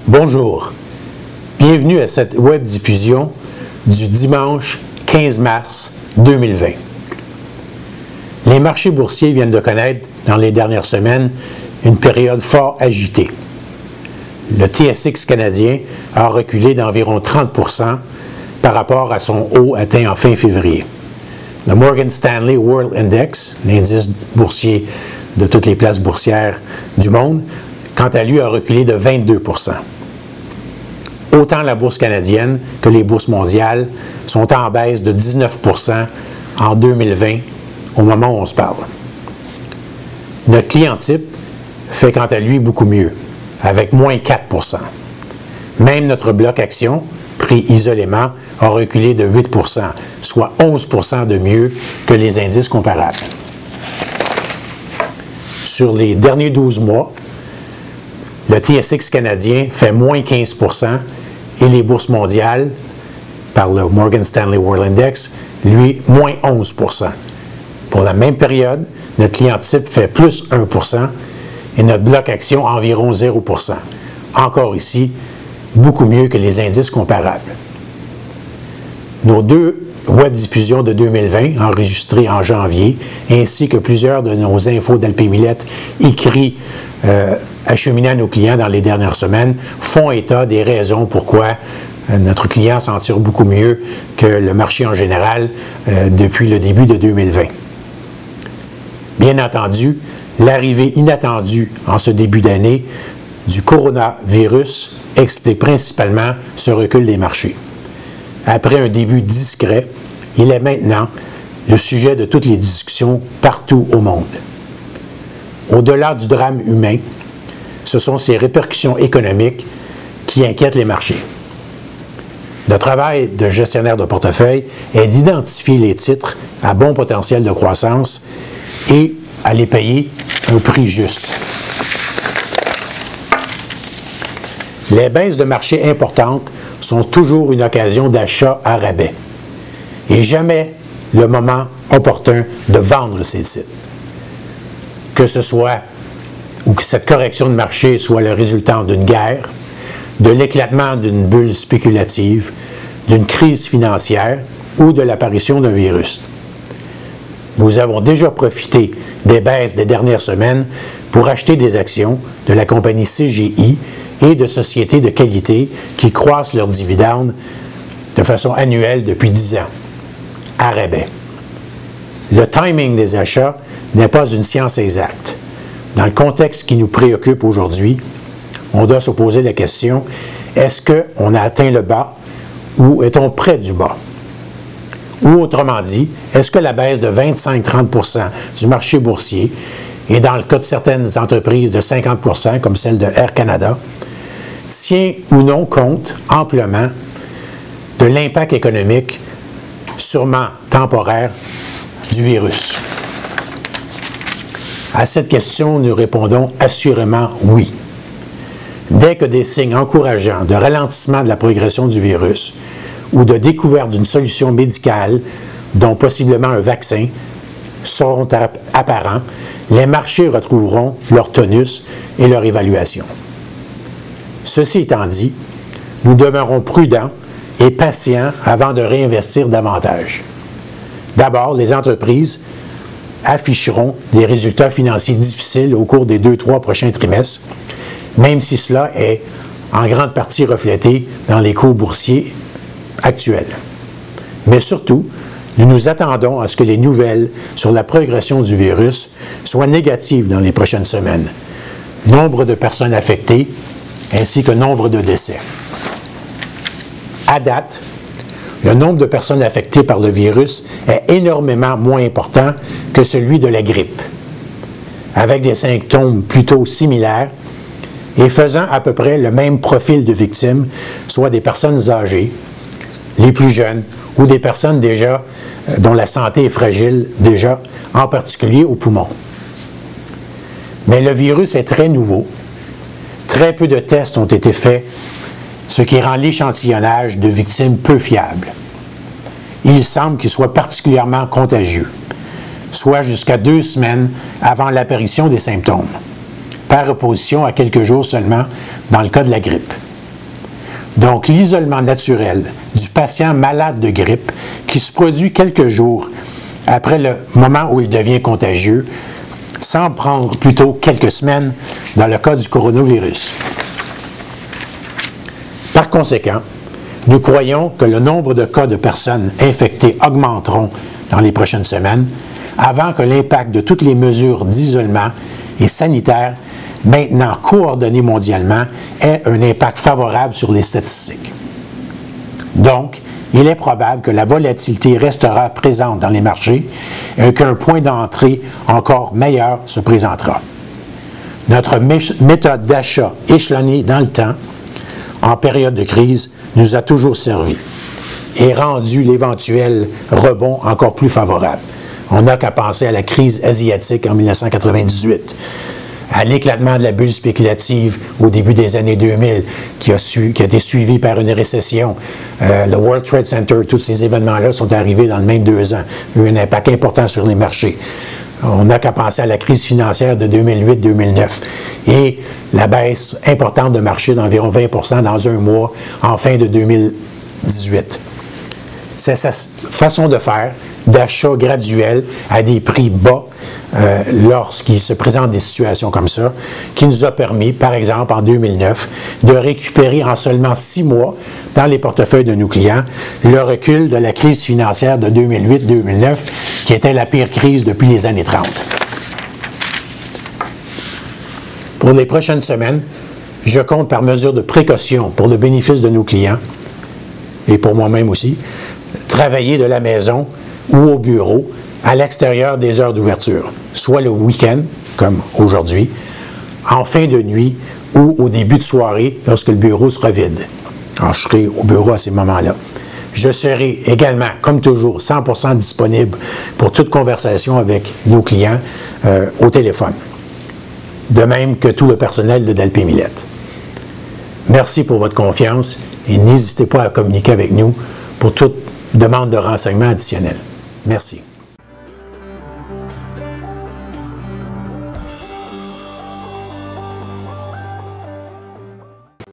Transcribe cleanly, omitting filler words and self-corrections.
Bonjour, bienvenue à cette web diffusion du dimanche 15 mars 2020. Les marchés boursiers viennent de connaître dans les dernières semaines une période fort agitée. Le TSX canadien a reculé d'environ 30% par rapport à son haut atteint en fin février. Le Morgan Stanley World Index, l'indice boursier de toutes les places boursières du monde, quant à lui a reculé de 22%. Autant la bourse canadienne que les bourses mondiales sont en baisse de 19% en 2020 au moment où on se parle. Notre client type fait quant à lui beaucoup mieux, avec moins 4%. Même notre bloc action, pris isolément, a reculé de 8%, soit 11% de mieux que les indices comparables. Sur les derniers 12 mois, le TSX canadien fait moins 15% et les bourses mondiales, par le Morgan Stanley World Index, lui, moins 11%. Pour la même période, notre client type fait plus 1% et notre bloc action environ 0%. Encore ici, beaucoup mieux que les indices comparables. Nos deux web diffusions de 2020, enregistrées en janvier, ainsi que plusieurs de nos infos d'Alpémilette écrits acheminés à nos clients dans les dernières semaines, font état des raisons pourquoi notre client s'en tire beaucoup mieux que le marché en général depuis le début de 2020. Bien entendu, l'arrivée inattendue en ce début d'année du coronavirus explique principalement ce recul des marchés. Après un début discret, il est maintenant le sujet de toutes les discussions partout au monde. Au-delà du drame humain, ce sont ces répercussions économiques qui inquiètent les marchés. Le travail de gestionnaire de portefeuille est d'identifier les titres à bon potentiel de croissance et à les payer un prix juste. Les baisses de marché importantes sont toujours une occasion d'achat à rabais et jamais le moment opportun de vendre ces titres. Que ce soit ou que cette correction de marché soit le résultat d'une guerre, de l'éclatement d'une bulle spéculative, d'une crise financière ou de l'apparition d'un virus. Nous avons déjà profité des baisses des dernières semaines pour acheter des actions de la compagnie CGI et de sociétés de qualité qui croissent leurs dividendes de façon annuelle depuis 10 ans, à rabais. Le timing des achats n'est pas une science exacte. Dans le contexte qui nous préoccupe aujourd'hui, on doit se poser la question, est-ce qu'on a atteint le bas ou est-on près du bas? Ou autrement dit, est-ce que la baisse de 25-30% du marché boursier, et dans le cas de certaines entreprises de 50%, comme celle de Air Canada, tient ou non compte amplement de l'impact économique, sûrement temporaire, du virus? À cette question, nous répondons assurément oui. Dès que des signes encourageants de ralentissement de la progression du virus ou de découverte d'une solution médicale, dont possiblement un vaccin, seront apparents, les marchés retrouveront leur tonus et leur évaluation. Ceci étant dit, nous demeurons prudents et patients avant de réinvestir davantage. D'abord, les entreprises afficheront des résultats financiers difficiles au cours des 2-3 prochains trimestres, même si cela est en grande partie reflété dans les cours boursiers actuels. Mais surtout, nous nous attendons à ce que les nouvelles sur la progression du virus soient négatives dans les prochaines semaines. Nombre de personnes affectées ainsi que nombre de décès. À date, le nombre de personnes affectées par le virus est énormément moins important que celui de la grippe, avec des symptômes plutôt similaires et faisant à peu près le même profil de victimes, soit des personnes âgées, les plus jeunes ou des personnes déjà dont la santé est fragile déjà, en particulier aux poumons. Mais le virus est très nouveau. Très peu de tests ont été faits, ce qui rend l'échantillonnage de victimes peu fiable. Il semble qu'il soit particulièrement contagieux, soit jusqu'à 2 semaines avant l'apparition des symptômes, par opposition à quelques jours seulement dans le cas de la grippe. Donc, l'isolement naturel du patient malade de grippe qui se produit quelques jours après le moment où il devient contagieux, sans prendre plutôt quelques semaines dans le cas du coronavirus. Par conséquent, nous croyons que le nombre de cas de personnes infectées augmenteront dans les prochaines semaines avant que l'impact de toutes les mesures d'isolement et sanitaires maintenant coordonnées mondialement ait un impact favorable sur les statistiques. Donc, il est probable que la volatilité restera présente dans les marchés et qu'un point d'entrée encore meilleur se présentera. Notre méthode d'achat échelonnée dans le temps, en période de crise, nous a toujours servi et rendu l'éventuel rebond encore plus favorable. On n'a qu'à penser à la crise asiatique en 1998, à l'éclatement de la bulle spéculative au début des années 2000, qui a été suivi par une récession. Le World Trade Center, tous ces événements-là sont arrivés dans le même 2 ans. Il y a eu un impact important sur les marchés. On n'a qu'à penser à la crise financière de 2008-2009 et la baisse importante de marché d'environ 20% dans un mois en fin de 2018. C'est sa façon de faire, d'achat graduel à des prix bas lorsqu'il se présente des situations comme ça, qui nous a permis, par exemple en 2009, de récupérer en seulement 6 mois dans les portefeuilles de nos clients le recul de la crise financière de 2008-2009, qui était la pire crise depuis les années 30. Pour les prochaines semaines, je compte par mesure de précaution pour le bénéfice de nos clients, et pour moi-même aussi, travailler de la maison ou au bureau à l'extérieur des heures d'ouverture, soit le week-end, comme aujourd'hui, en fin de nuit ou au début de soirée lorsque le bureau sera vide. Alors, je serai au bureau à ces moments-là. Je serai également, comme toujours, 100% disponible pour toute conversation avec nos clients au téléphone, de même que tout le personnel de Delpé Millette. Merci pour votre confiance et n'hésitez pas à communiquer avec nous pour toute demande de renseignements additionnels. Merci.